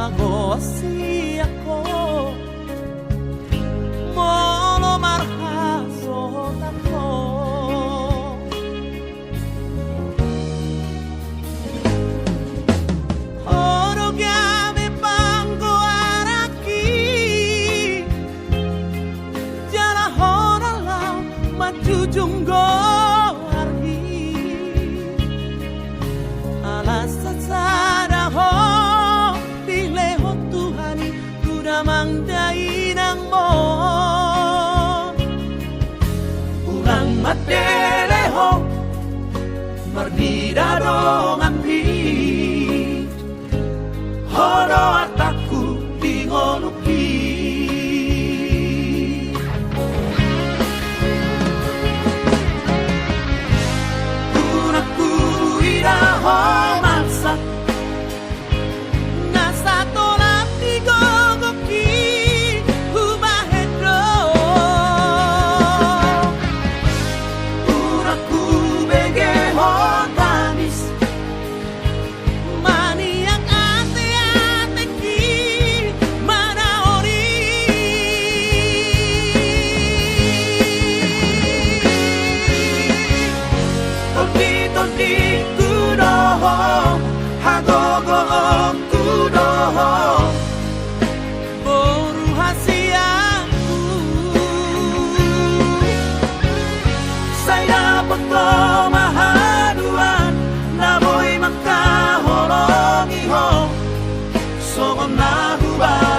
magosi ako molo marhasot ako Oro gyame panggo araki Jala hora lang majujunggo arhi Alas sa ho Dileho Tuhan Kudamang dainang mo Urang mateleho Mardida dong ampit Horo ataku dingonuki Unaku iraho maksa Nasa tolap digogoki Humahedro Unaku begeho tamis Maniang ate-ateki manaori Tolti-tolti kudoho Hagogo kudoho Boru hasiaku Saya pagkamahaduan Namoy magkahorong iho Songom na hubad